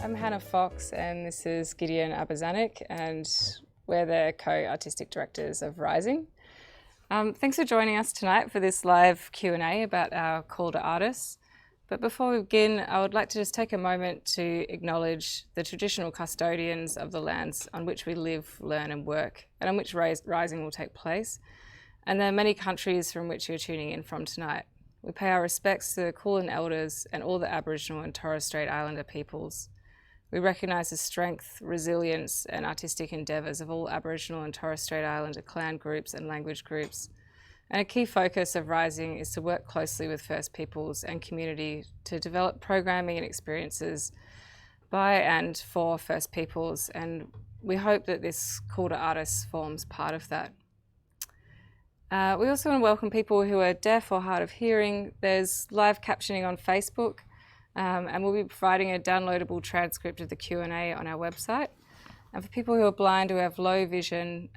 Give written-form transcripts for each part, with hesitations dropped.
I'm Hannah Fox and this is Gideon Obarzanek and we're the co-artistic directors of Rising. Thanks for joining us tonight for this live Q&A about our call to artists. But before we begin, I would like to just take a moment to acknowledge the traditional custodians of the lands on which we live, learn and work, and on which Rising will take place, and there are many countries from which you're tuning in from tonight. We pay our respects to the Kulin Elders and all the Aboriginal and Torres Strait Islander peoples. We recognise the strength, resilience and artistic endeavours of all Aboriginal and Torres Strait Islander clan groups and language groups. And a key focus of Rising is to work closely with First Peoples and community to develop programming and experiences by and for First Peoples, and we hope that this call to artists forms part of that. We also want to welcome people who are deaf or hard of hearing. There's live captioning on Facebook, and we'll be providing a downloadable transcript of the Q&A on our website. And for people who are blind, who have low vision,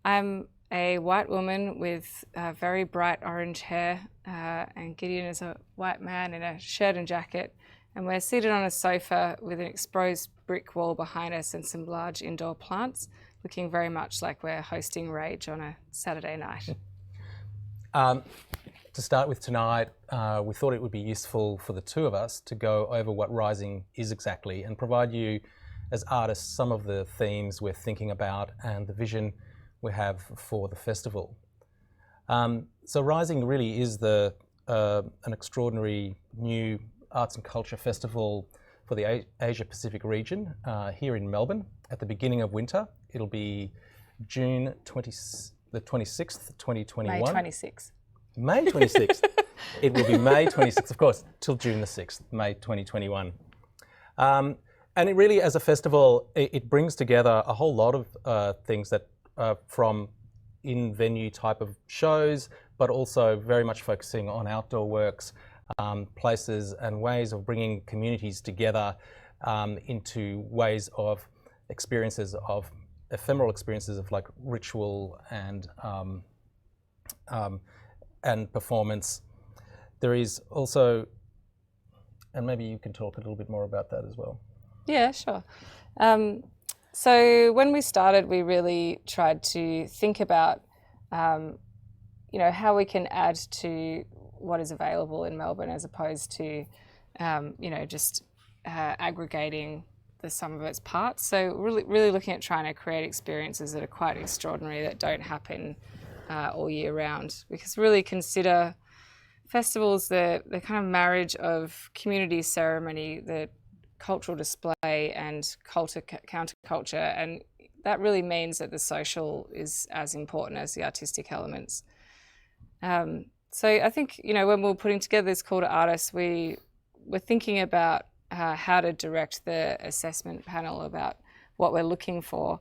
I'm a white woman with very bright orange hair, and Gideon is a white man in a shirt and jacket, and we're seated on a sofa with an exposed brick wall behind us and some large indoor plants, looking very much like we're hosting Rage on a Saturday night. To start with tonight, we thought it would be useful for the two of us to go over what Rising is exactly and provide you as artists some of the themes we're thinking about and the vision we have for the festival. So Rising really is an extraordinary new arts and culture festival for the Asia Pacific region here in Melbourne at the beginning of winter. It'll be June the 26th, 2021. May 26th. May 26th. It will be May 26th, of course, till June the 6th, May 2021. And it really, as a festival, it brings together a whole lot of things that from in-venue type of shows, but also very much focusing on outdoor works, places and ways of bringing communities together into ways of experiences of ephemeral experiences of like ritual and performance. There is also, and maybe you can talk a little bit more about that as well. Yeah, sure. So when we started, we really tried to think about, how we can add to what is available in Melbourne as opposed to, just aggregating the sum of its parts. So really looking at trying to create experiences that are quite extraordinary, that don't happen all year round. Because really consider festivals the kind of marriage of community ceremony, the cultural display and counterculture, and that really means that the social is as important as the artistic elements. So I think, when we're putting together this call to artists, we're thinking about how to direct the assessment panel about what we're looking for.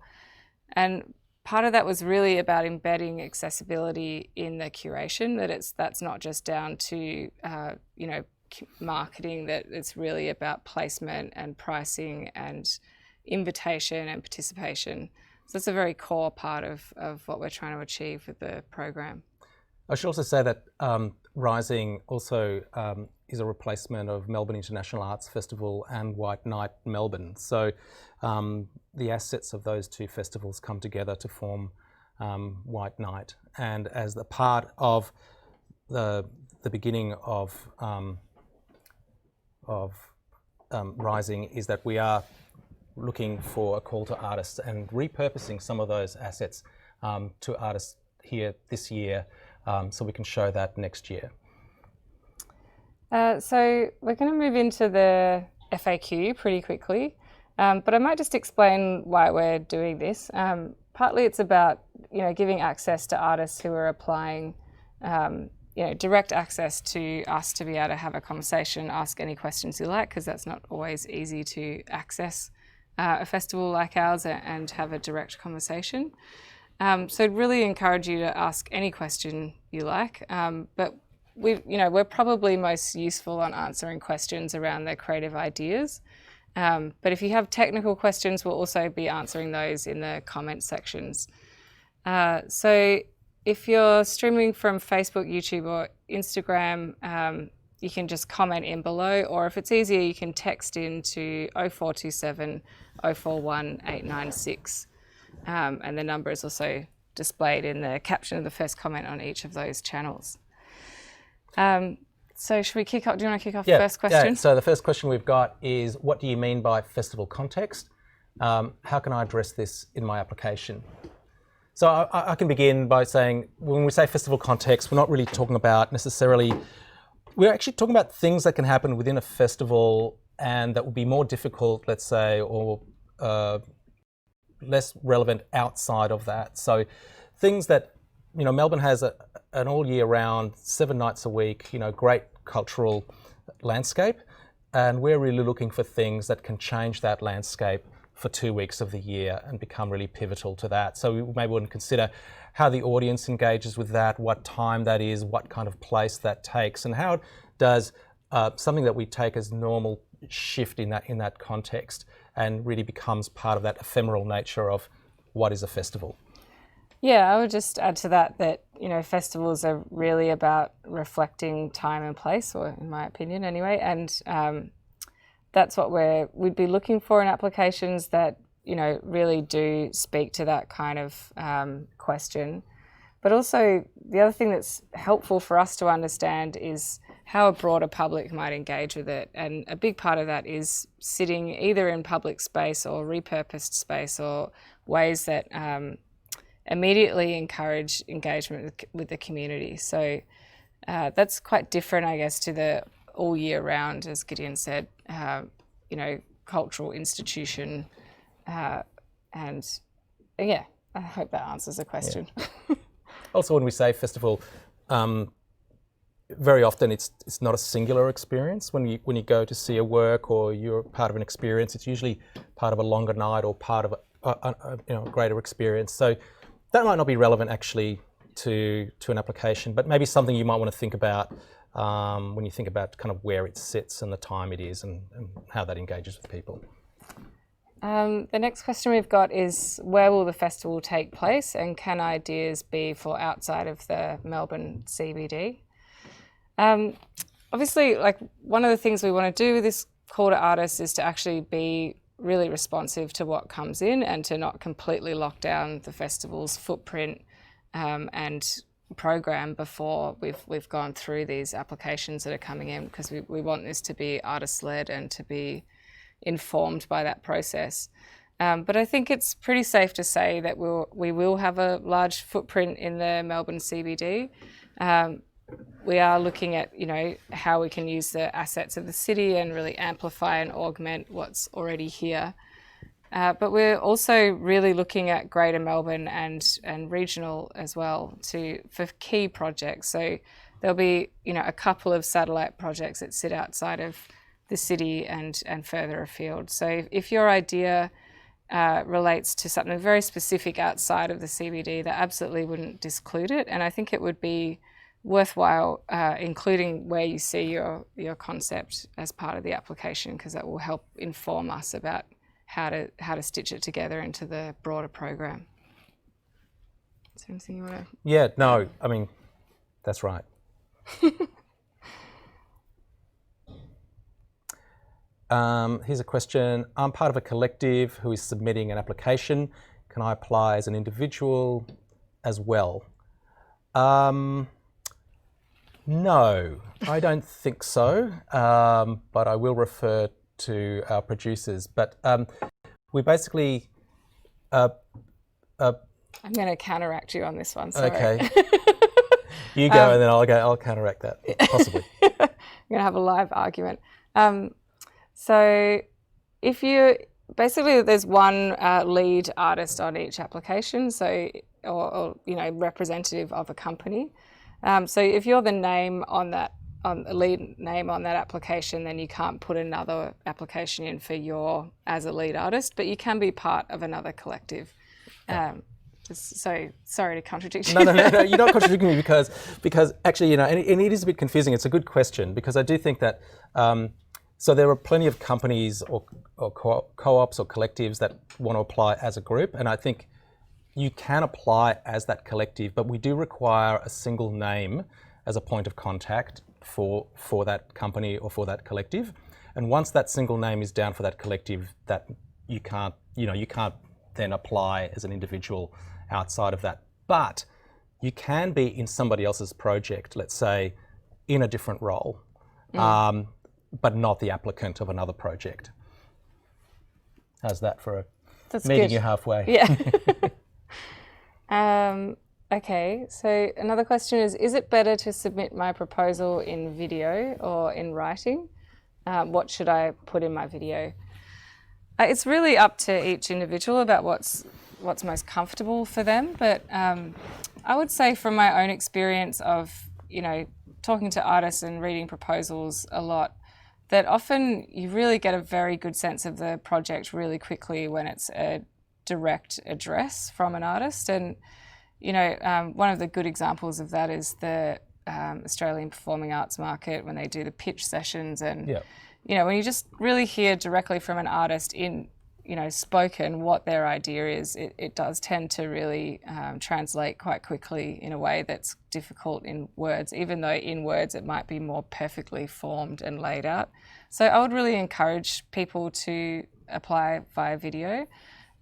And part of that was really about embedding accessibility in the curation, that's not just down to, marketing, that it's really about placement and pricing and invitation and participation. So that's a very core part of what we're trying to achieve with the program. I should also say that Rising also is a replacement of Melbourne International Arts Festival and White Night Melbourne. So the assets of those two festivals come together to form White Night. And as the part of the beginning of Rising is that we are looking for a call to artists and repurposing some of those assets to artists here this year, so we can show that next year. So we're going to move into the FAQ pretty quickly, but I might just explain why we're doing this. Partly it's about giving access to artists who are applying, direct access to us to be able to have a conversation, ask any questions you like, because that's not always easy to access a festival like ours and have a direct conversation. So I'd really encourage you to ask any question you like, but we're probably most useful on answering questions around their creative ideas. But if you have technical questions, we'll also be answering those in the comment sections. So if you're streaming from Facebook, YouTube or Instagram, you can just comment in below, or if it's easier, you can text into 0427 041 896. And the number is also displayed in the caption of the first comment on each of those channels. So should we kick off? Do you want to kick off the first question? Yeah. So the first question we've got is, what do you mean by festival context? How can I address this in my application? So I can begin by saying, when we say festival context, we're not really talking about necessarily, we're actually talking about things that can happen within a festival and that would be more difficult, let's say, or less relevant outside of that. So things that, Melbourne has an all year round, 7 nights a week, great cultural landscape. And we're really looking for things that can change that landscape for 2 weeks of the year and become really pivotal to that. So we maybe want to consider how the audience engages with that, what time that is, what kind of place that takes, and how does something that we take as normal shift in that context and really becomes part of that ephemeral nature of what is a festival. Yeah, I would just add to that, festivals are really about reflecting time and place, or in my opinion anyway, and that's what we'd be looking for in applications that, really do speak to that kind of question. But also the other thing that's helpful for us to understand is how a broader public might engage with it. And a big part of that is sitting either in public space or repurposed space, or ways that immediately encourage engagement with the community. So that's quite different, I guess, to the all year round, as Gideon said, cultural institution. And yeah, I hope that answers the question. Yeah. Also, when we say festival, very often it's not a singular experience. When you go to see a work or you're part of an experience, it's usually part of a longer night or part of a greater experience. So that might not be relevant actually to an application, but maybe something you might want to think about when you think about kind of where it sits and the time it is and how that engages with people. The next question we've got is, where will the festival take place, and can ideas be for outside of the Melbourne CBD? Obviously, one of the things we want to do with this call to artists is to actually be really responsive to what comes in and to not completely lock down the festival's footprint and program before we've gone through these applications that are coming in, because we want this to be artist-led and to be informed by that process. But I think it's pretty safe to say that we will have a large footprint in the Melbourne CBD. We are looking at, how we can use the assets of the city and really amplify and augment what's already here. But we're also really looking at Greater Melbourne and regional as well for key projects. So there'll be, a couple of satellite projects that sit outside of the city and further afield. So if your idea relates to something very specific outside of the CBD, that absolutely wouldn't disclude it. And I think it would be worthwhile including where you see your concept as part of the application, because that will help inform us about how to stitch it together into the broader program. Is there anything you want to? Yeah, no, I mean, that's right. Here's a question. I'm part of a collective who is submitting an application. Can I apply as an individual as well? No, I don't think so, but I will refer to our producers. But we basically... I'm going to counteract you on this one, sorry. Okay. You go and then I'll counteract that, possibly. I'm going to have a live argument. So if there's one lead artist on each application, so or representative of a company. So if you're the name on that, lead name on that application, then you can't put another application in for your as a lead artist, but you can be part of another collective. So sorry to contradict you. No, you're not contradicting me because actually, and it is a bit confusing. It's a good question, because I do think that so there are plenty of companies or co-ops or collectives that want to apply as a group, and I think you can apply as that collective, but we do require a single name as a point of contact for that company or for that collective. And once that single name is down for that collective, that you can't then apply as an individual outside of that. But you can be in somebody else's project, let's say, in a different role, but not the applicant of another project. How's that for meeting you halfway? Yeah. Okay, so another question is it better to submit my proposal in video or in writing? What should I put in my video? It's really up to each individual about what's most comfortable for them, but I would say from my own experience of, talking to artists and reading proposals a lot, that often you really get a very good sense of the project really quickly when it's a direct address from an artist. And one of the good examples of that is the Australian Performing Arts Market, when they do the pitch sessions, and when you just really hear directly from an artist in spoken what their idea is, it does tend to really translate quite quickly in a way that's difficult in words, even though in words it might be more perfectly formed and laid out. So I would really encourage people to apply via video,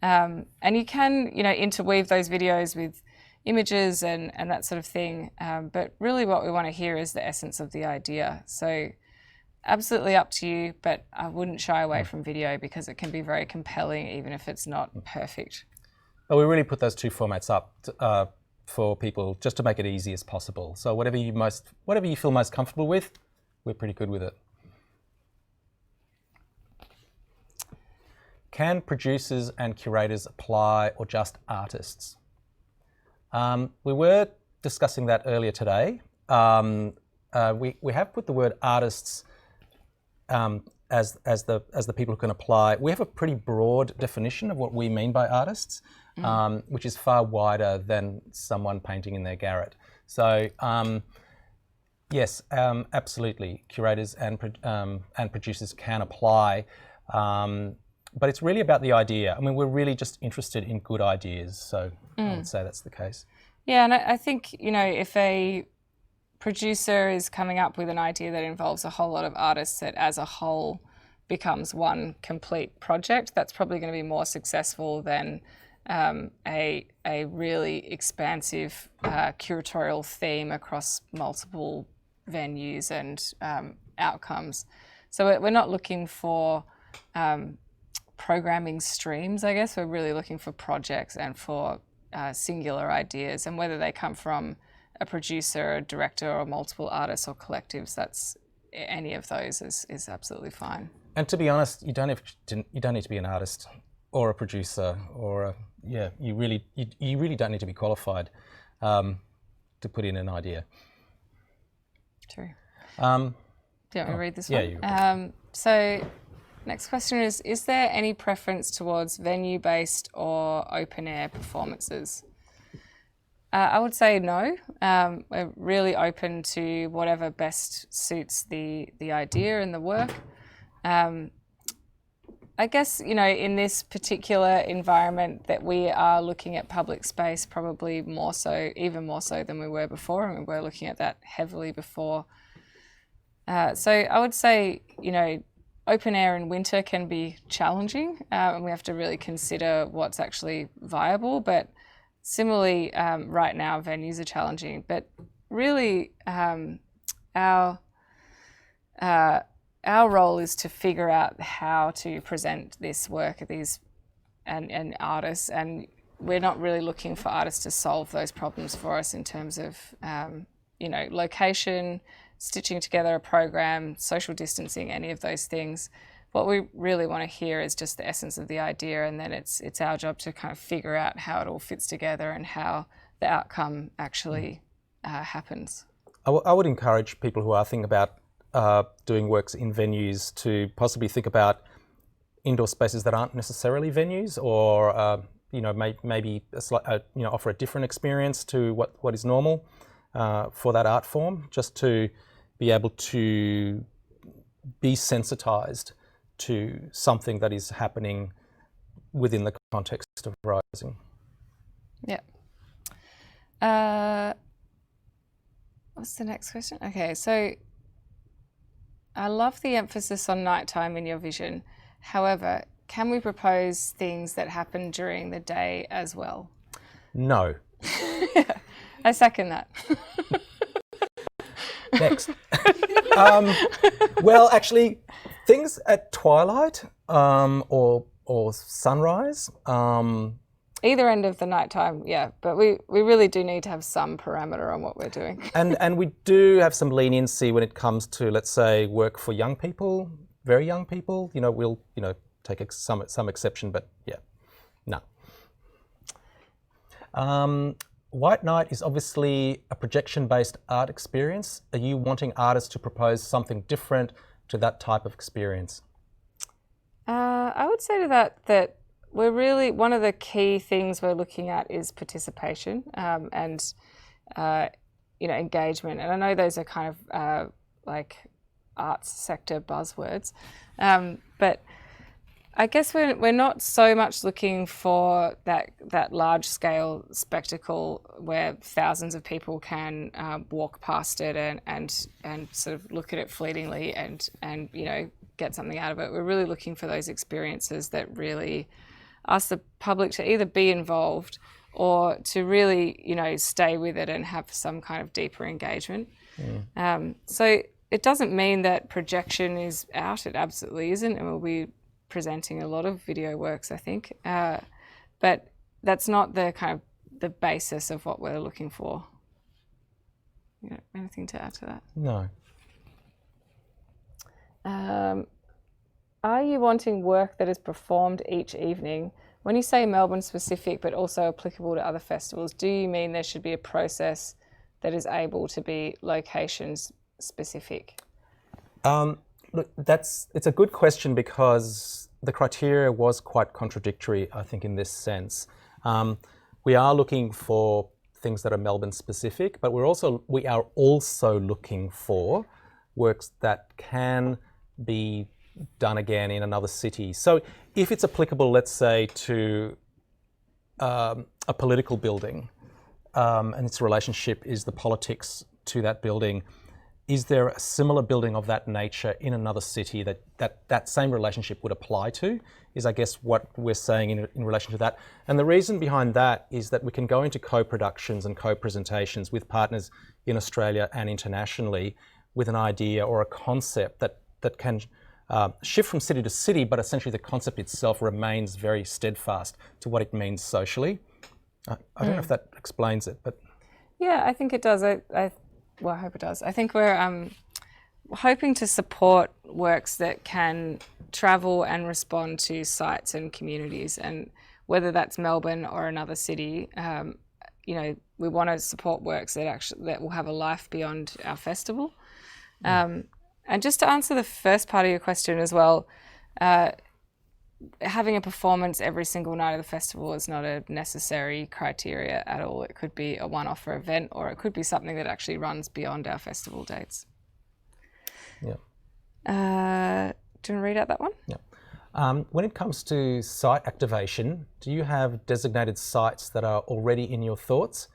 and you can interweave those videos with images and that sort of thing, but really what we want to hear is the essence of the idea. So absolutely up to you, but I wouldn't shy away from video because it can be very compelling even if it's not perfect. But we really put those two formats up for people just to make it easy as possible. So whatever you feel most comfortable with, we're pretty good with it. Can producers and curators apply, or just artists? We were discussing that earlier today. We have put the word artists as the people who can apply. We have a pretty broad definition of what we mean by artists, which is far wider than someone painting in their garret. So yes, absolutely, curators and producers can apply, but it's really about the idea. I mean, we're really just interested in good ideas, so I would say that's the case. Yeah, and I think if a producer is coming up with an idea that involves a whole lot of artists that as a whole becomes one complete project, that's probably going to be more successful than a really expansive curatorial theme across multiple venues and outcomes. So we're not looking for programming streams, I guess. We're really looking for projects and for singular ideas, and whether they come from a producer, a director, or multiple artists or collectives, that's any of those is absolutely fine. And to be honest, you don't need to be an artist or a producer or you really don't need to be qualified to put in an idea. True. Do you want me to read this one? Yeah, you. So next question is there any preference towards venue-based or open-air performances? I would say no. We're really open to whatever best suits the idea and the work. I guess, in this particular environment that we are looking at public space, probably more so, even more so than we were before, and we were looking at that heavily before. So I would say, open air in winter can be challenging, and we have to really consider what's actually viable. But similarly, right now, venues are challenging. But really, our role is to figure out how to present this work at these and artists, and we're not really looking for artists to solve those problems for us in terms of location, stitching together a program, social distancing, any of those things. What we really want to hear is just the essence of the idea, and then it's our job to kind of figure out how it all fits together and how the outcome actually happens. I would encourage people who are thinking about doing works in venues to possibly think about indoor spaces that aren't necessarily venues, or maybe offer a different experience to what is normal for that art form, just to be able to be sensitized to something that is happening within the context of rising. Yeah. What's the next question? Okay, so I love the emphasis on nighttime in your vision. However, can we propose things that happen during the day as well? No. Yeah, I second that. Next. Well, actually, things at twilight or sunrise. Either end of the nighttime, yeah. But we really do need to have some parameter on what we're doing. And we do have some leniency when it comes to, let's say, work for young people, very young people. We'll take some exception, but yeah, no. White Night is obviously a projection-based art experience. Are you wanting artists to propose something different to that type of experience? I would say to that we're really, one of the key things we're looking at is participation and engagement. And I know those are kind of like arts sector buzzwords, but I guess we're not so much looking for that large scale spectacle where thousands of people can walk past it and sort of look at it fleetingly and get something out of it. We're really looking for those experiences that really ask the public to either be involved or to really stay with it and have some kind of deeper engagement. So it doesn't mean that projection is out. It absolutely isn't, and we'll be presenting a lot of video works, I think, but that's not the kind of the basis of what we're looking for. Anything to add to that? No. Are you wanting work that is performed each evening? When you say Melbourne specific but also applicable to other festivals, do you mean there should be a process that is able to be locations specific? Look, it's a good question because the criteria was quite contradictory, I think, in this sense. We are looking for things that are Melbourne specific, but we are also looking for works that can be done again in another city. So if it's applicable, let's say, to a political building, and its relationship is the politics to that building, is there a similar building of that nature in another city that same relationship would apply to, is I guess what we're saying in relation to that. And the reason behind that is that we can go into co-productions and co-presentations with partners in Australia and internationally with an idea or a concept that can shift from city to city, but essentially the concept itself remains very steadfast to what it means socially. I don't know if that explains it, but... Yeah, I think it does. Well, I hope it does. I think we're hoping to support works that can travel and respond to sites and communities, and whether that's Melbourne or another city, we want to support works that will have a life beyond our festival. And just to answer the first part of your question as well, having a performance every single night of the festival is not a necessary criteria at all. It could be a one-off event, or it could be something that actually runs beyond our festival dates. Yeah. Do you want to read out that one? Yeah. When it comes to site activation, do you have designated sites that are already in your thoughts?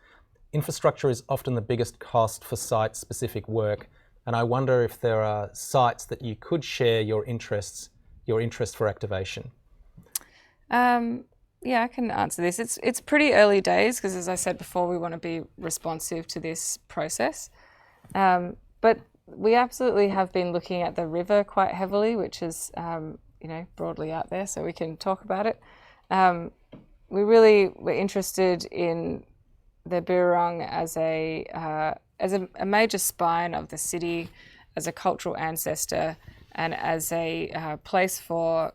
Infrastructure is often the biggest cost for site-specific work, and I wonder if there are sites that you could share your interest for activation. Yeah, I can answer this. It's pretty early days because, as I said before, we want to be responsive to this process. But we absolutely have been looking at the river quite heavily, which is broadly out there, so we can talk about it. We're interested in the Birrarung as a major spine of the city, as a cultural ancestor, and as a place for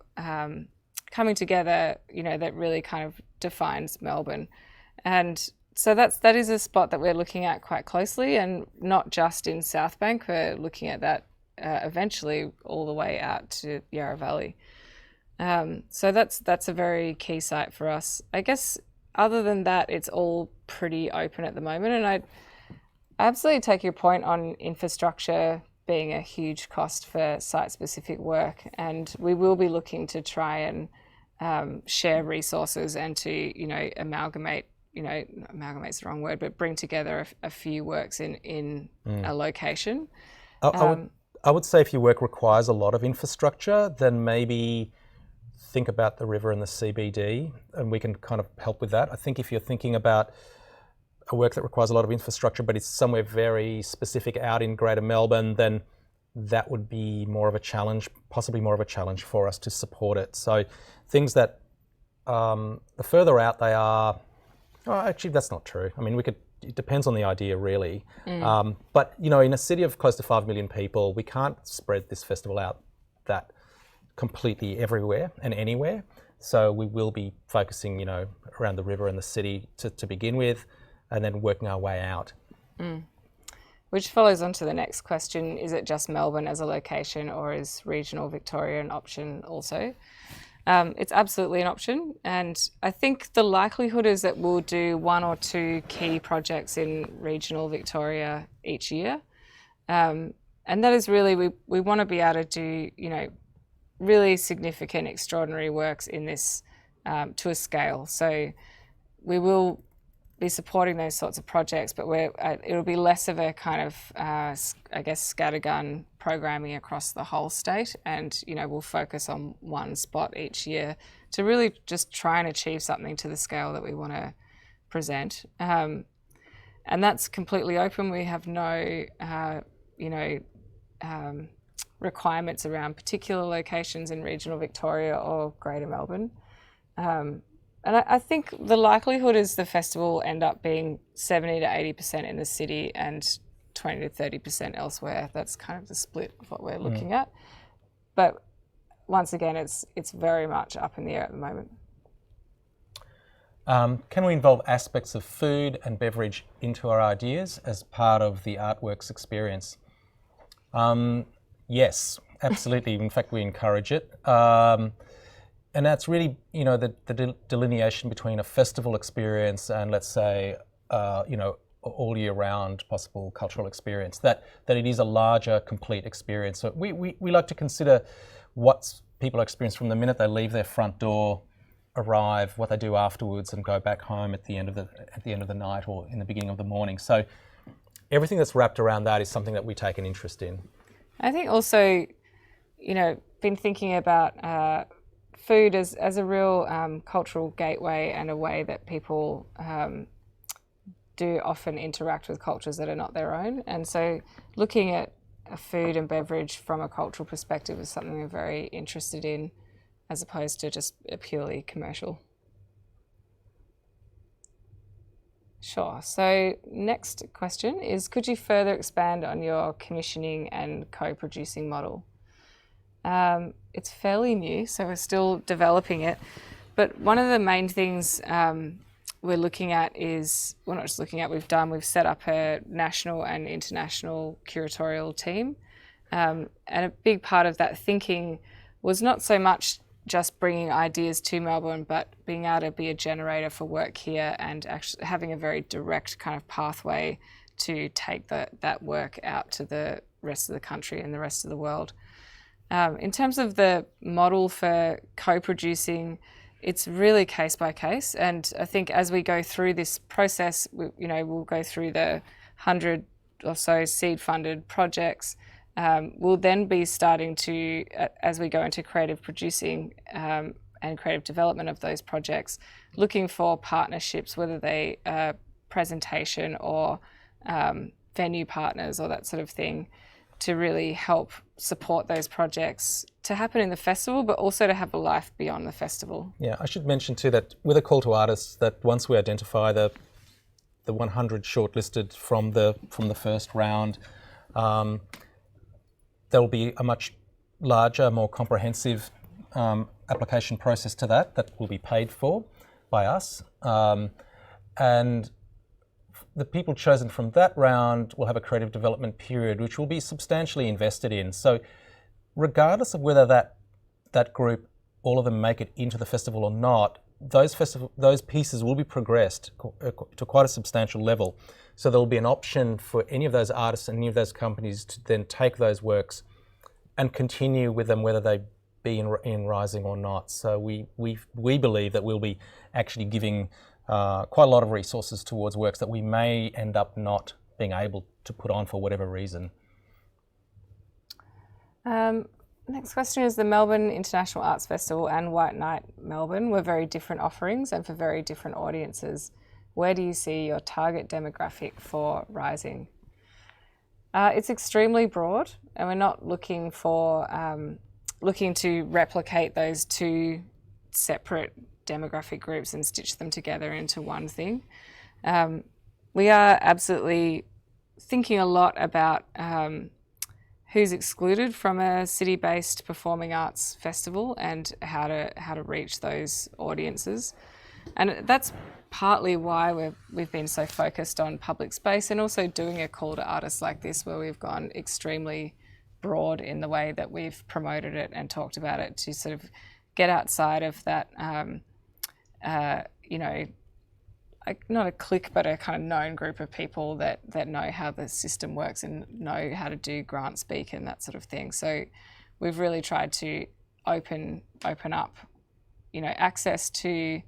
coming together, that really kind of defines Melbourne. And so that is a spot that we're looking at quite closely, and not just in South Bank. We're looking at that eventually all the way out to Yarra Valley. So that's a very key site for us. I guess other than that, it's all pretty open at the moment. And I absolutely take your point on infrastructure being a huge cost for site-specific work, and we will be looking to try and share resources and to amalgamate. Amalgamate's the wrong word, but bring together a few works in a location. I I would say if your work requires a lot of infrastructure, then maybe think about the river and the CBD, and we can kind of help with that. I think if you're thinking about a work that requires a lot of infrastructure, but it's somewhere very specific out in Greater Melbourne, then that would be more of a challenge, possibly more of a challenge for us to support it. So things that, the further out they are, oh, actually that's not true. I mean, it depends on the idea really. But you know, in a city of close to 5 million people, we can't spread this festival out that completely everywhere and anywhere. So we will be focusing, you know, around the river and the city to begin with, and then working our way out. Which follows on to the next question. Is it just Melbourne as a location, or is regional Victoria an option also? It's absolutely an option, and I think the likelihood is that we'll do 1 or 2 key projects in regional Victoria each year. And that is really, we want to be able to do, you know, really significant, extraordinary works in this to a scale. So we will be supporting those sorts of projects, but it'll be less of a kind of, I guess, scattergun programming across the whole state, and you know, we'll focus on one spot each year to really just try and achieve something to the scale that we want to present. And that's completely open. We have no, you know, requirements around particular locations in regional Victoria or Greater Melbourne. And I think the likelihood is the festival will end up being 70 to 80% in the city and 20 to 30% elsewhere. That's kind of the split of what we're looking at. But once again, it's very much up in the air at the moment. Can we involve aspects of food and beverage into our ideas as part of the artworks experience? Yes, absolutely. In fact, we encourage it. And that's really, you know, the delineation between a festival experience and, let's say, you know, all year round possible cultural experience, that it is a larger, complete experience. So we like to consider what people experience from the minute they leave their front door, arrive, what they do afterwards, and go back home at the end of the night or in the beginning of the morning. So everything that's wrapped around that is something that we take an interest in. I think also, you know, been thinking about food as a real cultural gateway and a way that people do often interact with cultures that are not their own. And so looking at food and beverage from a cultural perspective is something we're very interested in, as opposed to just a purely commercial. Sure. So next question is, could you further expand on your commissioning and co-producing model? It's fairly new, so we're still developing it. But one of the main things we're looking at is, well, not just looking at, we've set up a national and international curatorial team. And a big part of that thinking was not so much just bringing ideas to Melbourne, but being able to be a generator for work here and actually having a very direct kind of pathway to take that work out to the rest of the country and the rest of the world. In terms of the model for co-producing, it's really case by case. And I think as we go through this process, we'll go through the 100 or so seed-funded projects. We'll then be starting to, as we go into creative producing and creative development of those projects, looking for partnerships, whether they are presentation or venue partners or that sort of thing, to really help support those projects to happen in the festival, but also to have a life beyond the festival. Yeah, I should mention too that with a call to artists, that once we identify the 100 shortlisted from the first round, there will be a much larger, more comprehensive application process to that will be paid for by us. And the people chosen from that round will have a creative development period, which will be substantially invested in. So regardless of whether that group, all of them make it into the festival or not, those pieces will be progressed to quite a substantial level. So there will be an option for any of those artists and any of those companies to then take those works and continue with them, whether they be in Rising or not. So we believe that we'll be actually giving quite a lot of resources towards works that we may end up not being able to put on for whatever reason. Next question is, the Melbourne International Arts Festival and White Night Melbourne were very different offerings and for very different audiences. Where do you see your target demographic for Rising? It's extremely broad, and we're not looking to replicate those two separate demographic groups and stitch them together into one thing. We are absolutely thinking a lot about who's excluded from a city-based performing arts festival and how to reach those audiences. And that's partly why we've been so focused on public space, and also doing a call to artists like this, where we've gone extremely broad in the way that we've promoted it and talked about it, to sort of get outside of that, not a clique, but a kind of known group of people that know how the system works and know how to do grant speak and that sort of thing. So we've really tried to open up, access to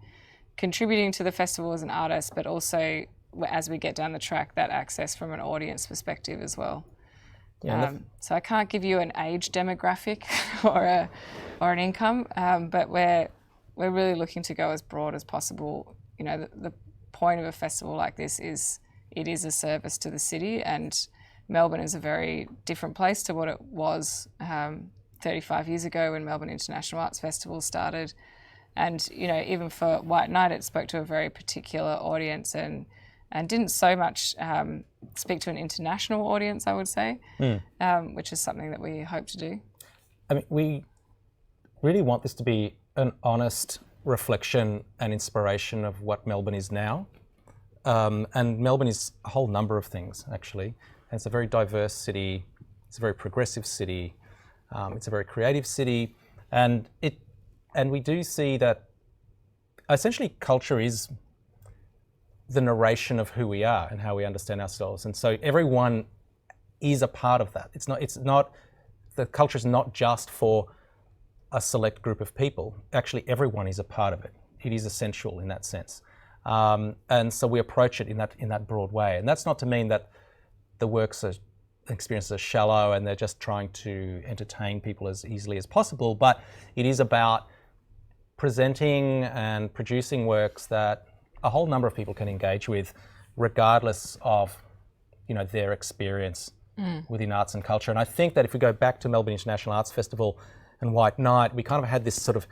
contributing to the festival as an artist, but also, as we get down the track, that access from an audience perspective as well. Yeah, so I can't give you an age demographic or an income, but we're really looking to go as broad as possible. The point of a festival like this is it is a service to the city, and Melbourne is a very different place to what it was 35 years ago when Melbourne International Arts Festival started. And even for White Night, it spoke to a very particular audience and didn't so much speak to an international audience, I would say, which is something that we hope to do. I mean, we really want this to be an honest reflection and inspiration of what Melbourne is now. And Melbourne is a whole number of things, actually. And it's a very diverse city. It's a very progressive city. It's a very creative city. And we do see that essentially culture is the narration of who we are and how we understand ourselves. And so everyone is a part of that. The culture is not just for a select group of people. Actually, everyone is a part of it. It is essential in that sense. And so we approach it in that broad way. And that's not to mean that the works are experiences are shallow and they're just trying to entertain people as easily as possible, but it is about presenting and producing works that a whole number of people can engage with, regardless of their experience within arts and culture. And I think that if we go back to Melbourne International Arts Festival and White Night, we kind of had this sort of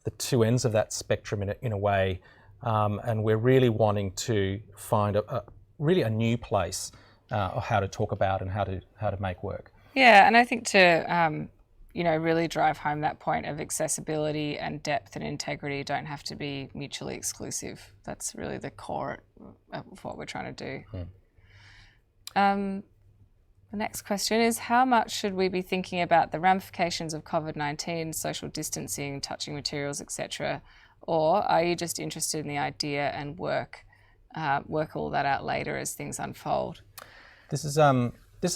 the two ends of that spectrum in a way, and we're really wanting to find a new place of how to talk about and how to make work. Yeah, and I think to really drive home that point of accessibility and depth and integrity don't have to be mutually exclusive. That's really the core of what we're trying to do. The next question is, how much should we be thinking about the ramifications of COVID-19, social distancing, touching materials, etc., or are you just interested in the idea and work all that out later as things unfold? This is a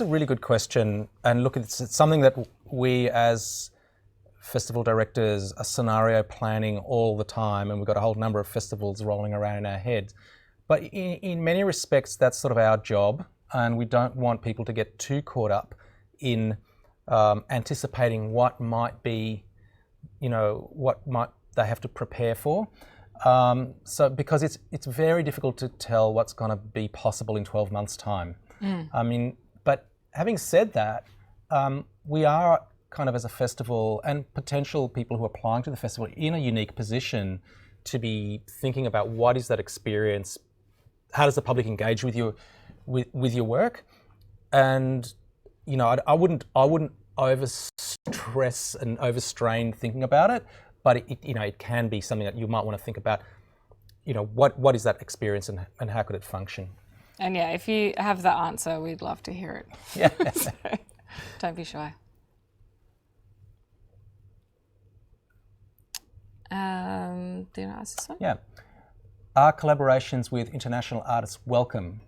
really good question, and look, it's something that we as festival directors are scenario planning all the time, and we've got a whole number of festivals rolling around in our heads. But in many respects, that's sort of our job, and we don't want people to get too caught up in anticipating what might be, what might they have to prepare for. So because it's very difficult to tell what's going to be possible in 12 months' time. I mean, but having said that, we are kind of as a festival and potential people who are applying to the festival in a unique position to be thinking about what is that experience, how does the public engage with your work, and I wouldn't overstress and overstrain thinking about it, but it can be something that you might want to think about. What is that experience and how could it function? And yeah, if you have the answer, we'd love to hear it. Yeah. So, don't be shy. Do you want to ask this one? Yeah. Are collaborations with international artists welcome,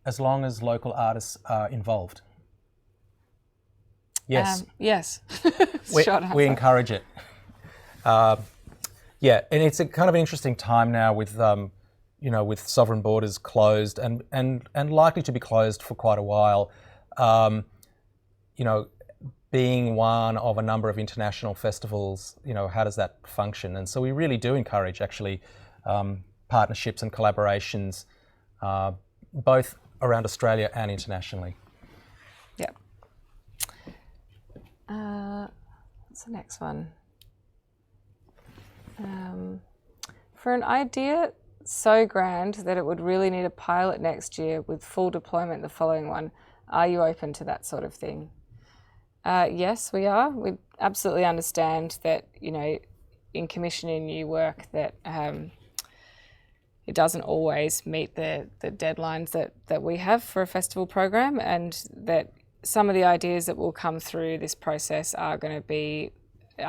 as long as local artists are involved? Yes. Yes. We encourage it. Yeah, and it's a kind of an interesting time now with with sovereign borders closed and likely to be closed for quite a while. being one of a number of international festivals, how does that function? And so we really do encourage actually partnerships and collaborations, both around Australia and internationally. Yeah. What's the next one? For an idea so grand that it would really need a pilot next year with full deployment the following one, are you open to that sort of thing? Yes, we are. We absolutely understand that, in commissioning new work that it doesn't always meet the deadlines that we have for a festival program, and that some of the ideas that will come through this process are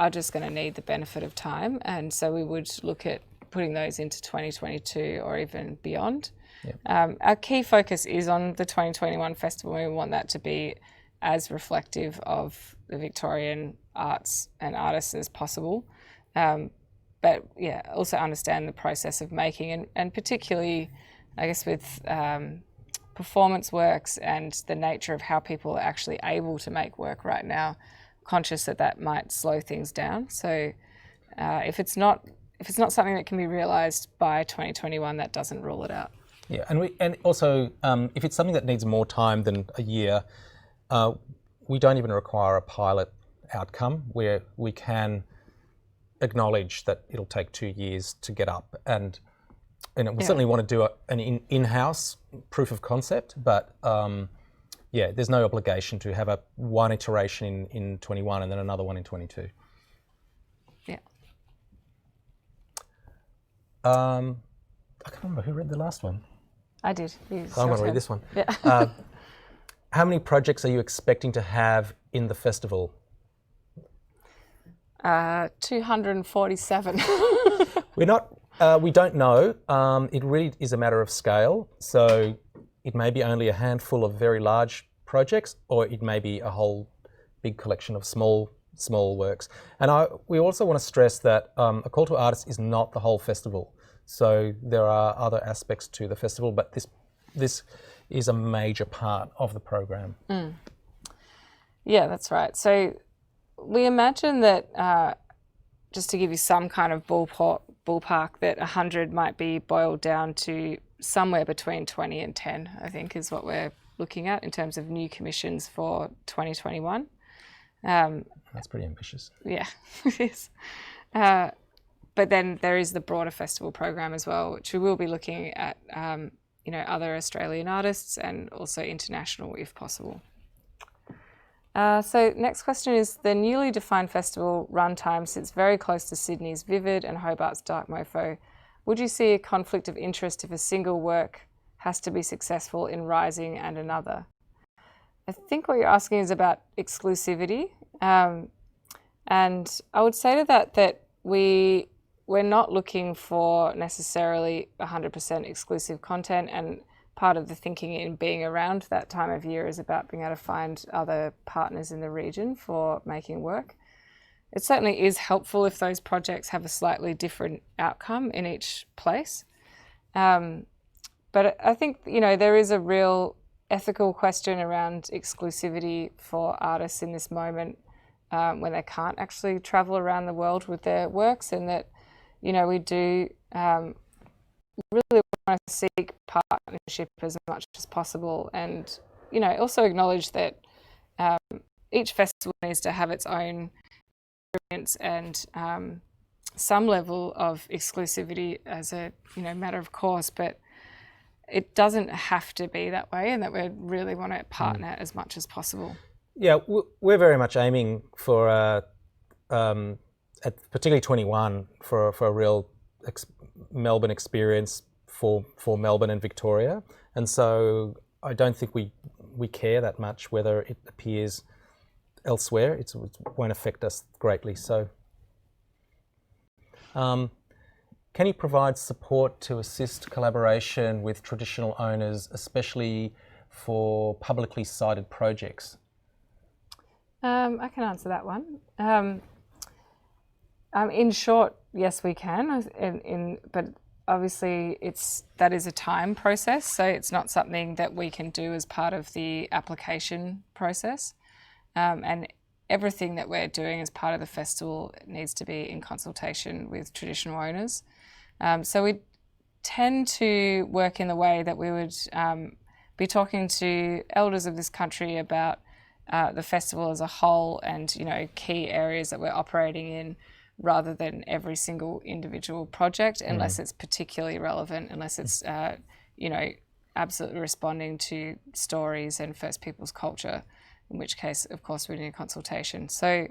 just going to need the benefit of time. And so we would look at putting those into 2022 or even beyond. Yep. Our key focus is on the 2021 festival. We want that to be as reflective of the Victorian arts and artists as possible. But yeah, also understand the process of making, and particularly, I guess, with performance works and the nature of how people are actually able to make work right now, conscious that might slow things down. So if it's not something that can be realised by 2021, that doesn't rule it out. Yeah, and also if it's something that needs more time than a year, we don't even require a pilot outcome where we can acknowledge that it'll take 2 years to get up, and we certainly want to do an in-house proof of concept, but there's no obligation to have one iteration in 21 and then another one in 22. Yeah. I can't remember who read the last one. I did. I'm going to read this one. Yeah. How many projects are you expecting to have in the festival? 247. We don't know. It really is a matter of scale. So it may be only a handful of very large projects, or it may be a whole big collection of small works. And we also want to stress that a call to artists is not the whole festival. So there are other aspects to the festival, but this is a major part of the program. Mm. Yeah, that's right. So we imagine that, just to give you some kind of ballpark, that 100 might be boiled down to somewhere between 20 and 10, I think, is what we're looking at in terms of new commissions for 2021. That's pretty ambitious. Yeah, it is. But then there is the broader festival program as well, which we will be looking at, other Australian artists and also international if possible. So next question is, the newly defined festival runtime sits very close to Sydney's Vivid and Hobart's Dark Mofo. Would you see a conflict of interest if a single work has to be successful in Rising and another? I think what you're asking is about exclusivity. And I would say to that we're not looking for necessarily 100% exclusive content, and part of the thinking in being around that time of year is about being able to find other partners in the region for making work. It certainly is helpful if those projects have a slightly different outcome in each place. But I think, there is a real ethical question around exclusivity for artists in this moment, when they can't actually travel around the world with their works, and that, we do really want to seek partnership as much as possible, and also acknowledge that each festival needs to have its own experience and some level of exclusivity as a matter of course, but it doesn't have to be that way, and that we really want to partner as much as possible. Yeah, we're very much aiming for at particularly 21 for a real Melbourne experience for Melbourne and Victoria, and so I don't think we care that much whether it appears elsewhere. It won't affect us greatly. So, can you provide support to assist collaboration with traditional owners, especially for publicly cited projects? I can answer that one. In short, yes, we can. But obviously, that is a time process, so it's not something that we can do as part of the application process. And everything that we're doing as part of the festival needs to be in consultation with traditional owners. So we tend to work in the way that we would be talking to elders of this country about the festival as a whole and, you know, key areas that we're operating in, rather than every single individual project, unless it's particularly relevant, unless it's, you know, absolutely responding to stories and First Peoples culture, in which case, of course, we need a consultation. So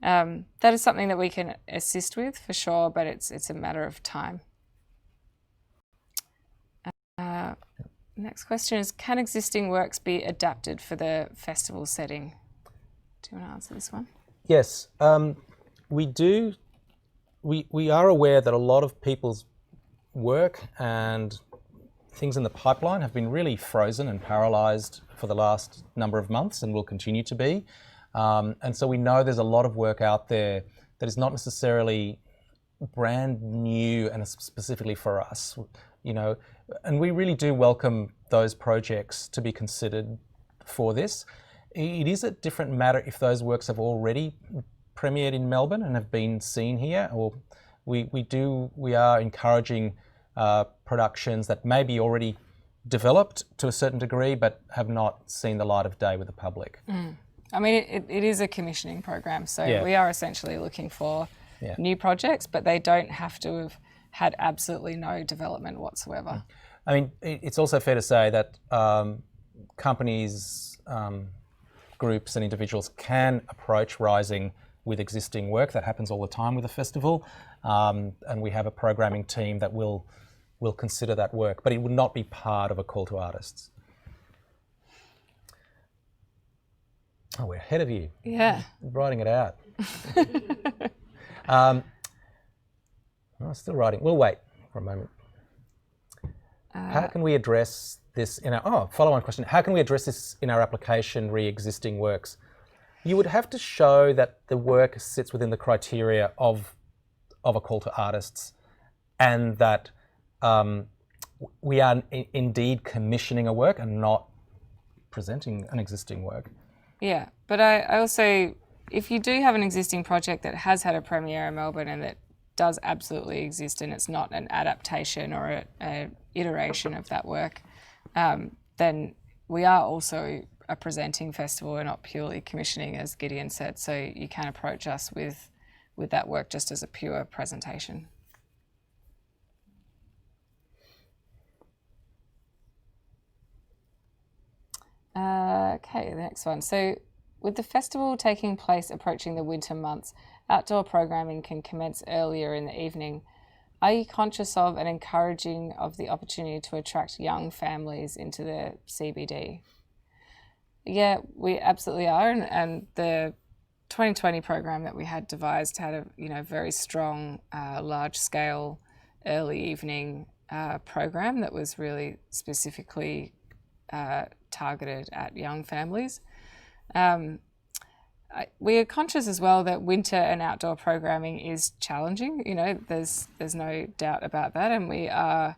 that is something that we can assist with for sure, but it's a matter of time. Next question is, can existing works be adapted for the festival setting? Do you want to answer this one? Yes, we do. We are aware that a lot of people's work and things in the pipeline have been really frozen and paralysed for the last number of months and will continue to be. And so we know there's a lot of work out there that is not necessarily brand new and specifically for us, you know, and we really do welcome those projects to be considered for this. It is a different matter if those works have already premiered in Melbourne and have been seen here, or we are encouraging productions that may be already developed to a certain degree but have not seen the light of day with the public. I mean, it is a commissioning program, so we are essentially looking for new projects, but they don't have to have had absolutely no development whatsoever. I mean, it's also fair to say that companies, groups and individuals can approach Rising with existing work. That happens all the time with the festival, and we have a programming team that will consider that work, but it would not be part of a call to artists. Oh, we're ahead of you. Yeah. Writing it out. Oh, still writing. We'll wait for a moment. How can we address this in our... follow-on question. How can we address this in our application re existing works? You would have to show that the work sits within the criteria of a call to artists, and that we are indeed commissioning a work and not presenting an existing work. Yeah, but I also, if you do have an existing project that has had a premiere in Melbourne and that does absolutely exist and it's not an adaptation or a iteration of that work, then we are also a presenting festival. We're not purely commissioning, as Gideon said, so you can approach us with that work just as a pure presentation. Okay, the next one. So with the festival taking place approaching the winter months, outdoor programming can commence earlier in the evening. Are you conscious of and encouraging of the opportunity to attract young families into the CBD? Yeah, we absolutely are, and the 2020 program that we had devised had a very strong, large-scale, early evening program that was really specifically targeted at young families. We are conscious as well that winter and outdoor programming is challenging. You know, there's no doubt about that, and we are,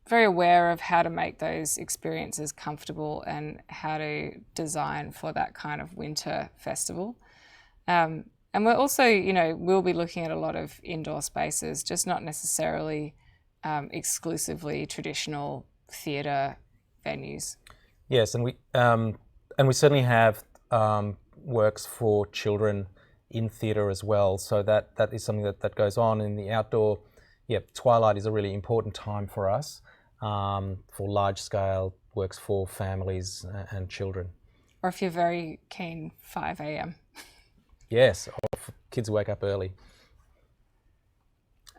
very aware of how to make those experiences comfortable and how to design for that kind of winter festival. And we're also, we'll be looking at a lot of indoor spaces, just not necessarily exclusively traditional theatre venues. Yes, and we certainly have works for children in theatre as well. So that is something that goes on in the outdoor. Yeah, twilight is a really important time for us, for large-scale works for families and children. Or if you're very keen, 5 a.m. Yes, kids wake up early.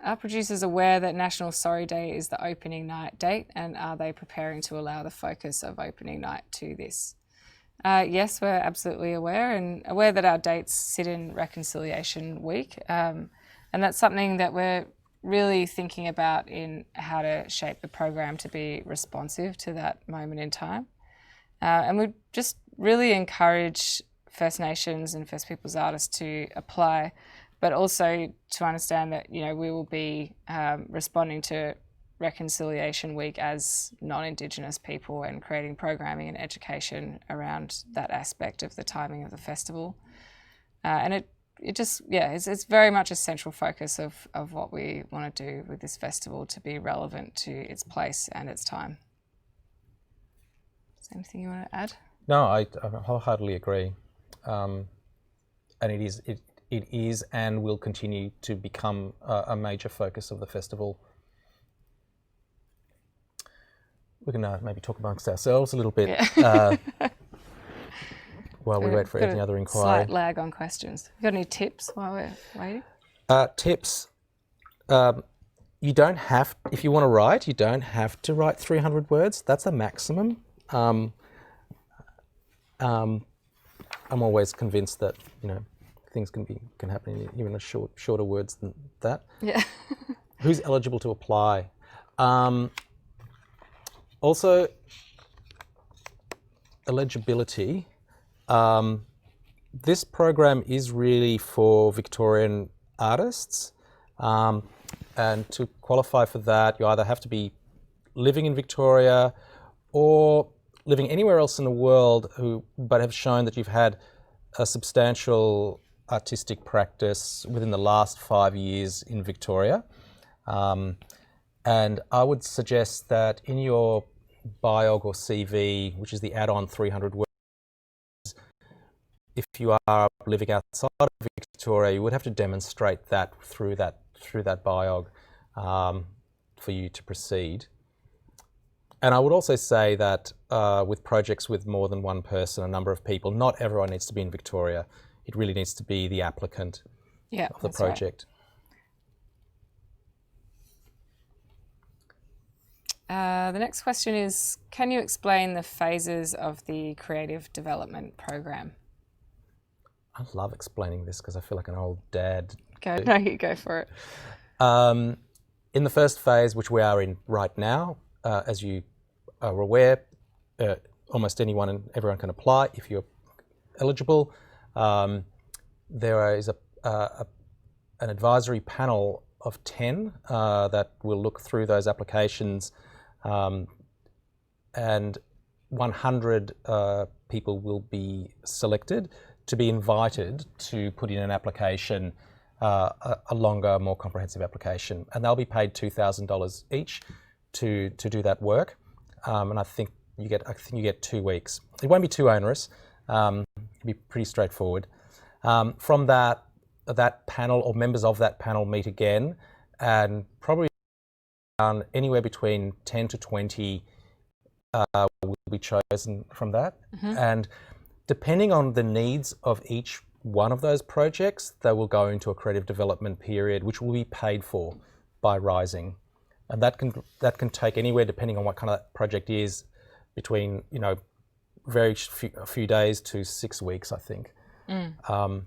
Are producers aware that National Sorry Day is the opening night date, and are they preparing to allow the focus of opening night to this? Yes, we're absolutely aware, and aware that our dates sit in Reconciliation Week, and that's something that we're really thinking about in how to shape the program to be responsive to that moment in time. And we just really encourage First Nations and First Peoples artists to apply, but also to understand that we will be responding to Reconciliation Week as non-Indigenous people and creating programming and education around that aspect of the timing of the festival. And it just, it's very much a central focus of what we want to do with this festival to be relevant to its place and its time. Is there anything you want to add? No, I wholeheartedly agree. And it is and will continue to become a major focus of the festival. We can maybe talk amongst ourselves a little bit while we wait for any other inquiry. Slight lag on questions. You got any tips while we're waiting? Tips. You don't have, if you want to write, you don't have to write 300 words. That's a maximum. I'm always convinced that, things can happen in even shorter words than that. Yeah. Who's eligible to apply? Also, eligibility. This program is really for Victorian artists, and to qualify for that, you either have to be living in Victoria or living anywhere else in the world but have shown that you've had a substantial artistic practice within the last 5 years in Victoria. And I would suggest that in your biog or CV, which is the add-on 300 words, if you are living outside of Victoria, you would have to demonstrate that through that biog for you to proceed. And I would also say that with projects with more than one person, a number of people, not everyone needs to be in Victoria. It really needs to be the applicant of the project. Right. The next question is, can you explain the phases of the creative development program? I love explaining this because I feel like an old dad. You go for it. In the first phase, which we are in right now, as you are aware, almost anyone and everyone can apply if you're eligible. There is an advisory panel of 10 that will look through those applications, and 100 people will be selected to be invited to put in an application, a longer, more comprehensive application, and they'll be paid $2,000 each to do that work. And I think you get 2 weeks. It won't be too onerous. It'll be pretty straightforward. From that panel, or members of that panel, meet again, and probably anywhere between 10 to 20 will be chosen from that. Mm-hmm. And depending on the needs of each one of those projects, they will go into a creative development period, which will be paid for by Rising. And that can take anywhere, depending on what kind of that project is, between a few days to 6 weeks, I think. Mm.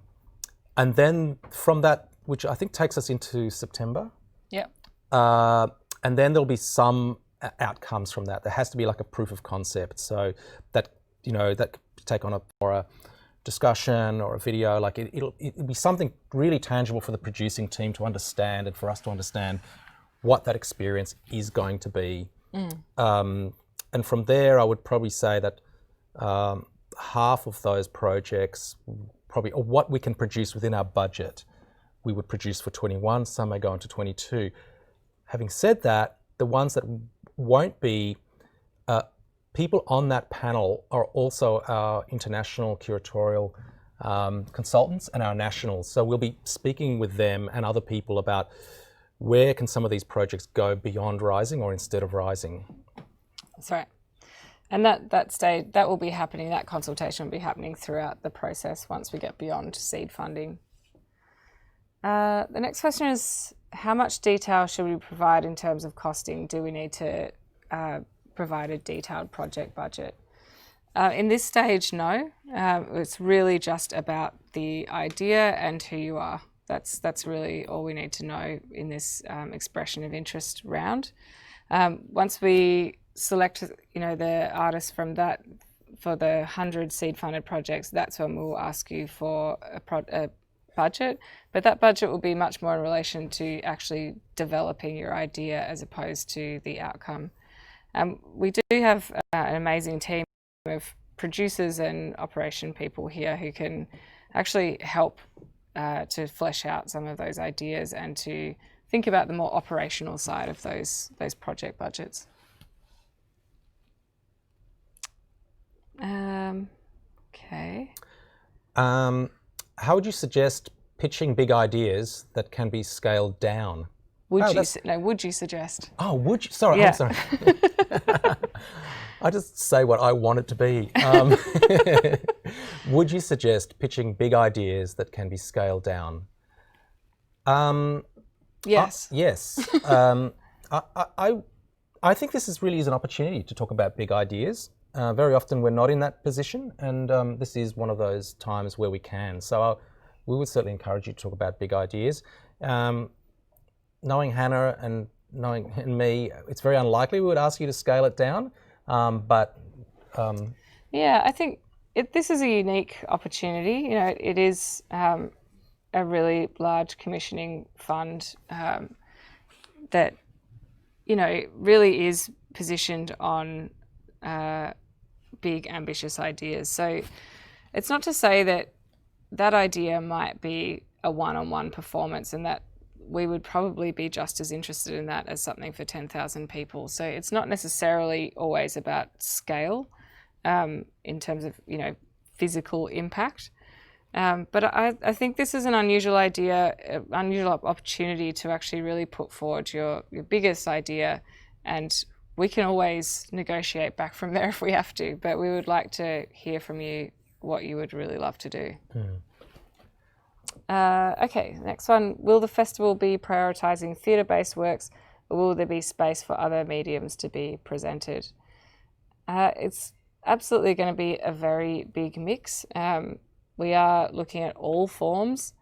And then from that, which I think takes us into September. Yeah. And then there'll be some outcomes from that. There has to be like a proof of concept, so that that could take on a discussion or a video. Like it'll be something really tangible for the producing team to understand, and for us to understand what that experience is going to be. Mm. And from there, I would probably say that half of those projects, probably, or what we can produce within our budget, we would produce for 21. Some may go into 22. Having said that, the ones that won't be, people on that panel are also our international curatorial consultants and our nationals. So we'll be speaking with them and other people about where can some of these projects go beyond Rising or instead of Rising. That's right. And that will be happening, that consultation will be happening throughout the process once we get beyond seed funding. The next question is, how much detail should we provide in terms of costing? Do we need to provide a detailed project budget? In this stage, no. It's really just about the idea and who you are. That's really all we need to know in this expression of interest round. Once we select, the artists from that for the 100 seed funded projects, that's when we'll ask you for budget, but that budget will be much more in relation to actually developing your idea as opposed to the outcome. We do have an amazing team of producers and operation people here who can actually help to flesh out some of those ideas and to think about the more operational side of those project budgets. Okay. How would you suggest pitching big ideas that can be scaled down? Would you suggest? Oh, would you? Sorry, Yeah. I'm sorry. I just say what I want it to be. Would you suggest pitching big ideas that can be scaled down? Yes. Yes. I think this really is an opportunity to talk about big ideas. Very often we're not in that position, and this is one of those times where we can. So we would certainly encourage you to talk about big ideas. Knowing Hannah and knowing me, it's very unlikely we would ask you to scale it down. Yeah, I think this is a unique opportunity. You know, it is a really large commissioning fund that, you know, really is positioned on big, ambitious ideas. So it's not to say that that idea might be a one-on-one performance and that we would probably be just as interested in that as something for 10,000 people. So it's not necessarily always about scale in terms of, you know, physical impact. But I think this is an unusual opportunity to actually really put forward your biggest idea, and we can always negotiate back from there if we have to, but we would like to hear from you what you would really love to do. Okay, next one. Will the festival be prioritising theatre-based works, or will there be space for other mediums to be presented? It's absolutely going to be a very big mix. We are looking at all forms,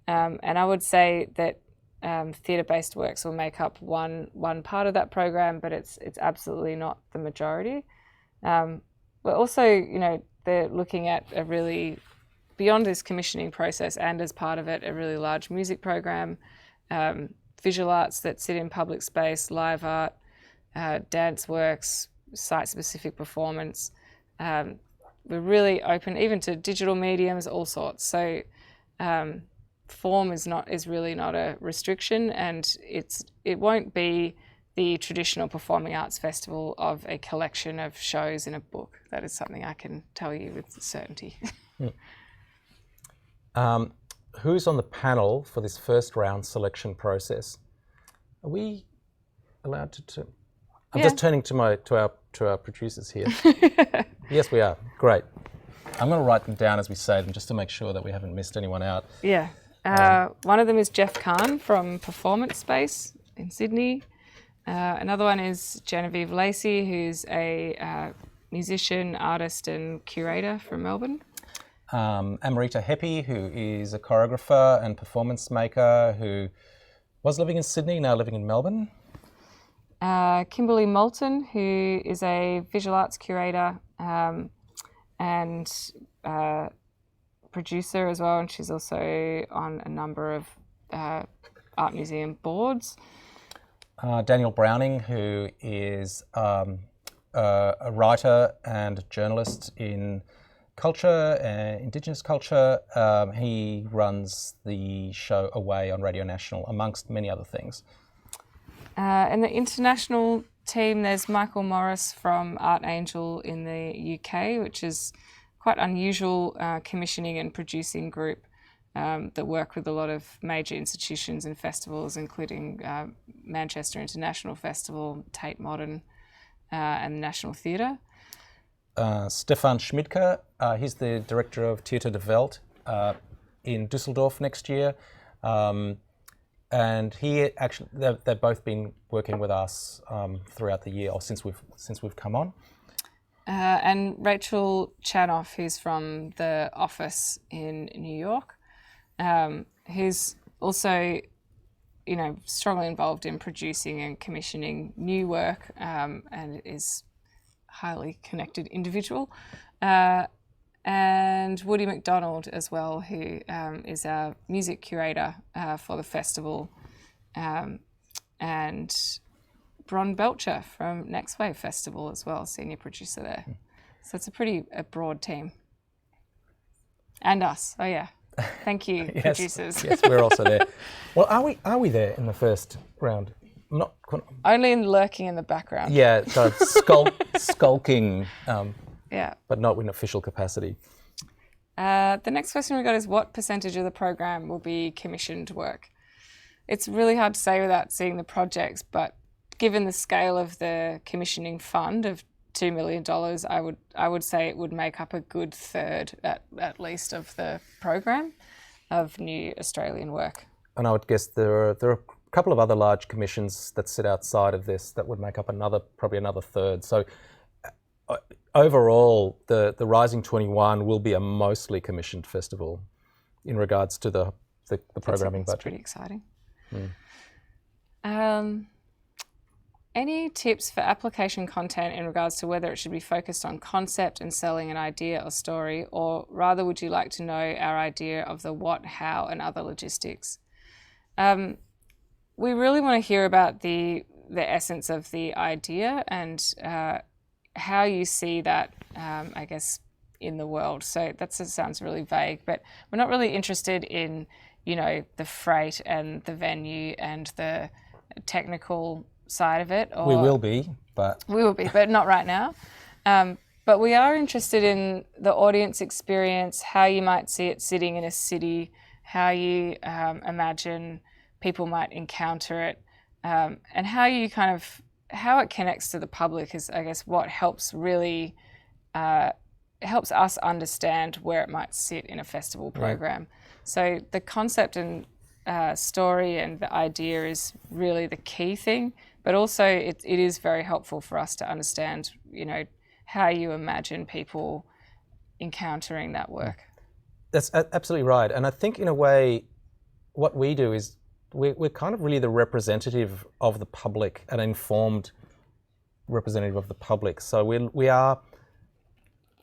and I would say that theatre-based works will make up one part of that program, but it's absolutely not the majority. We're also, you know, they're looking at a really, beyond this commissioning process and as part of it, a really large music program, visual arts that sit in public space, live art, dance works, site-specific performance. We're really open even to digital mediums, all sorts. So form is really not a restriction, and it won't be the traditional performing arts festival of a collection of shows in a book. That is something I can tell you with certainty. Who's on the panel for this first round selection process? Are we allowed to? I'm just turning to our producers here. Yes, we are. Great. I'm going to write them down as we say them, just to make sure that we haven't missed anyone out. Yeah. One of them is Jeff Kahn from Performance Space in Sydney. Another one is Genevieve Lacey, who's a musician, artist and curator from Melbourne. Amrita Heppy, who is a choreographer and performance maker who was living in Sydney, now living in Melbourne. Kimberly Moulton, who is a visual arts curator and producer as well, and she's also on a number of art museum boards. Daniel Browning, who is a writer and journalist in culture, Indigenous culture. He runs the show Away on Radio National, amongst many other things. And the international team, there's Michael Morris from Art Angel in the UK, which is quite unusual commissioning and producing group that work with a lot of major institutions and festivals, including Manchester International Festival, Tate Modern, and the National Theatre. Stefan Schmidke, he's the director of Theater de Welt in Düsseldorf next year. And he actually, they've both been working with us throughout the year, or since we've come on. And Rachel Chanoff, who's from The Office in New York, who's also, you know, strongly involved in producing and commissioning new work, and is a highly connected individual. and Woody McDonald as well, who is our music curator for the festival, and Bron Belcher from Next Wave Festival as well, senior producer there. So it's a broad team. And us. Oh yeah. Thank you, Yes, producers. yes, we're also there. Well, are we there in the first round? Not Only lurking in the background. Yeah, so skulking, Yeah. but not in official capacity. The next question we got is, what percentage of the program will be commissioned work? It's really hard to say without seeing the projects, but given the scale of the commissioning fund of $2 million, I would say it would make up a good third, at least, of the program of new Australian work. And I would guess there are a couple of other large commissions that sit outside of this that would make up probably another third. So overall, the Rising 21 will be a mostly commissioned festival in regards to the programming budget. That's pretty exciting. Any tips for application content in regards to whether it should be focused on concept and selling an idea or story, or rather would you like to know our idea of the what, how, and other logistics? We really want to hear about the essence of the idea and how you see that, I guess, in the world. So that sounds really vague, but we're not really interested in, the freight and the venue and the technical side of it. We will be, but not right now. But we are interested in the audience experience, how you might see it sitting in a city, how you imagine people might encounter it, and how it connects to the public is, I guess, what helps really helps us understand where it might sit in a festival program. Yeah. So the concept and story and the idea is really the key thing, but also it is very helpful for us to understand, how you imagine people encountering that work. That's absolutely right. And I think in a way, what we do is we're kind of really the representative of the public, an informed representative of the public. So we are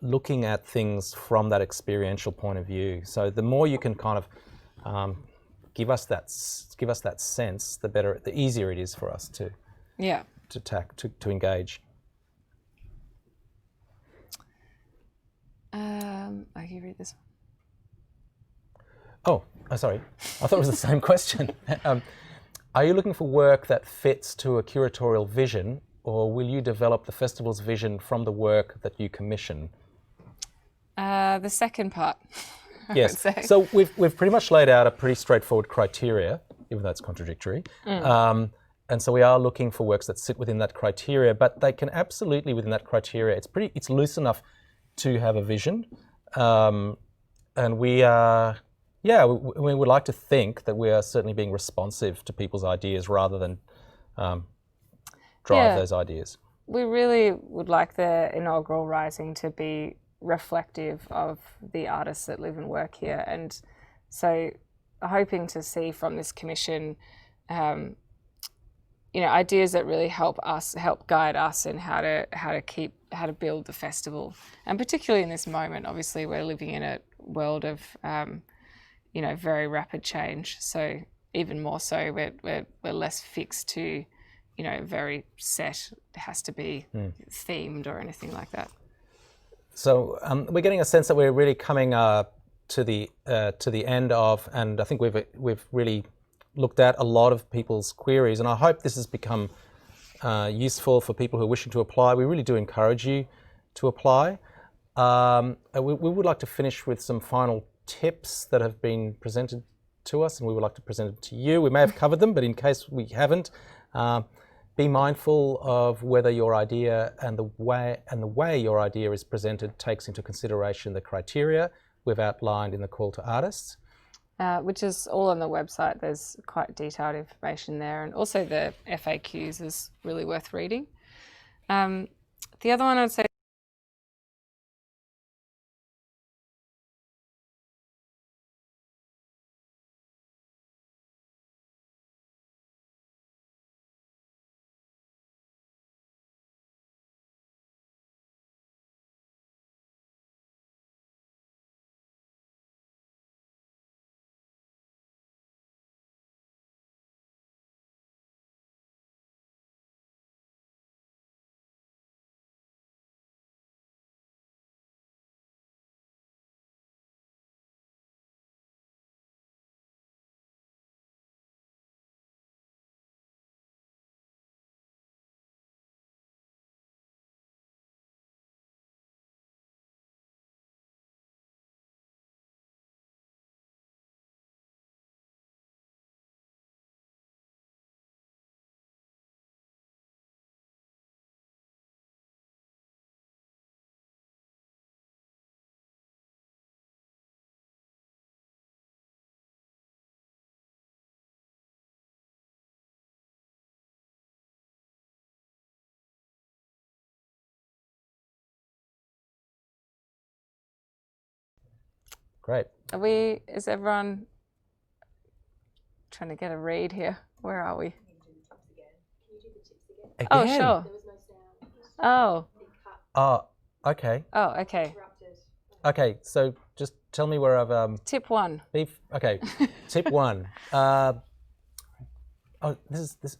looking at things from that experiential point of view. So the more you can kind of give us that sense, the easier it is for us to engage. I can read this one. Oh, sorry. I thought it was the same question. Are you looking for work that fits to a curatorial vision, or will you develop the festival's vision from the work that you commission? The second part. Yes. So we've pretty much laid out a pretty straightforward criteria, even though it's contradictory. And so we are looking for works that sit within that criteria, but they can absolutely, within that criteria, it's loose enough to have a vision. And we would like to think that we are certainly being responsive to people's ideas rather than drive those ideas. We really would like the inaugural Rising to be reflective of the artists that live and work here. And so hoping to see from this commission, ideas that really help guide us in how to build the festival. And particularly in this moment, obviously we're living in a world of, very rapid change. So even more so, we're less fixed to, very set, it has to be themed or anything like that. So we're getting a sense that we're really coming to the end of, and I think we've really looked at a lot of people's queries, and I hope this has become useful for people who are wishing to apply. We really do encourage you to apply. We would like to finish with some final tips that have been presented to us, and we would like to present it to you. We may have covered them, but in case we haven't, be mindful of whether your idea and the way your idea is presented takes into consideration the criteria we've outlined in the call to artists. Which is all on the website. There's quite detailed information there, and also the FAQs is really worth reading. The other one I'd say Great. Is everyone trying to get a read here? Where are we? Again? Oh, sure. Oh. Oh, okay. Oh, okay. Okay, so just tell me where I've Tip 1. Okay, tip 1. Oh, I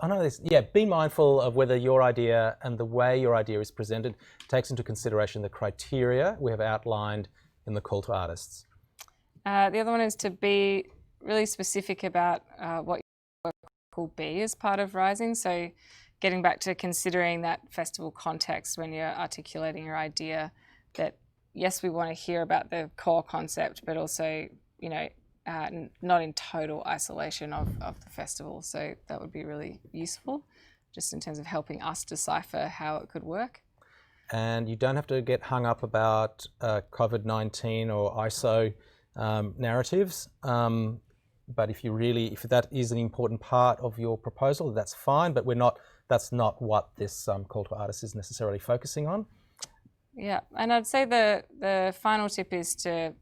know this. Yeah, be mindful of whether your idea and the way your idea is presented takes into consideration the criteria we have outlined in the call to artists. The other one is to be really specific about what your work will be as part of Rising. So getting back to considering that festival context when you're articulating your idea, that yes, we want to hear about the core concept, but also, you know, not in total isolation of the festival. So that would be really useful just in terms of helping us decipher how it could work. And you don't have to get hung up about COVID-19 or ISO narratives. But if that is an important part of your proposal, that's fine, but that's not what this call to artists is necessarily focusing on. Yeah, and I'd say the final tip is to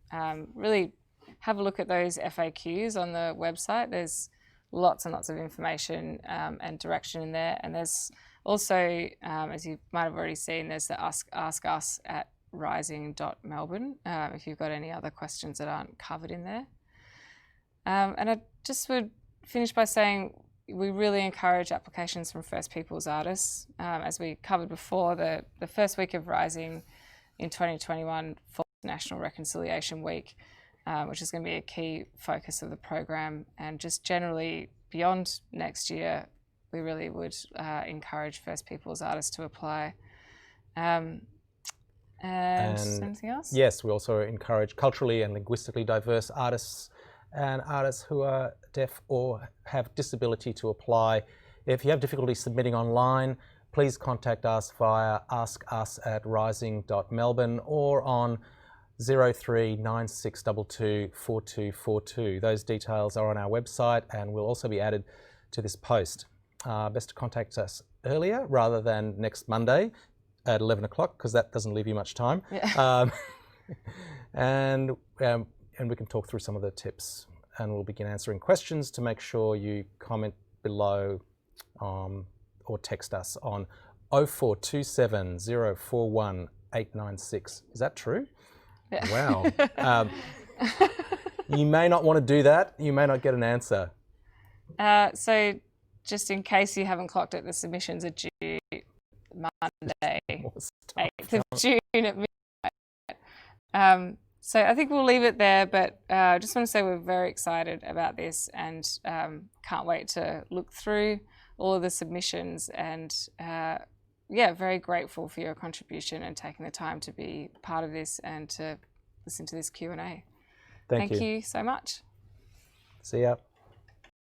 really have a look at those FAQs on the website. There's lots and lots of information and direction in there. And there's also, as you might have already seen, there's the Ask Us at rising.melbourne if you've got any other questions that aren't covered in there. And I just would finish by saying we really encourage applications from First Peoples artists. As we covered before, the first week of Rising in 2021 falls National Reconciliation Week, which is going to be a key focus of the program. And just generally beyond next year, we really would encourage First Peoples artists to apply. And anything else? Yes, we also encourage culturally and linguistically diverse artists and artists who are deaf or have disability to apply. If you have difficulty submitting online, please contact us via askus@rising.melbourne or on 0396224242. Those details are on our website and will also be added to this post. Best to contact us earlier rather than next Monday at 11 o'clock, because that doesn't leave you much time. Yeah. And we can talk through some of the tips, and we'll begin answering questions. To make sure you comment below or text us on 0427 041 896. Is that true? Yeah. Wow. You may not want to do that. You may not get an answer. So just in case you haven't clocked it, the submissions are due Monday, 8th of June at midnight. So I think we'll leave it there, but I just want to say we're very excited about this and can't wait to look through all of the submissions and yeah, very grateful for your contribution and taking the time to be part of this and to listen to this Q&A. Thank you so much. See ya.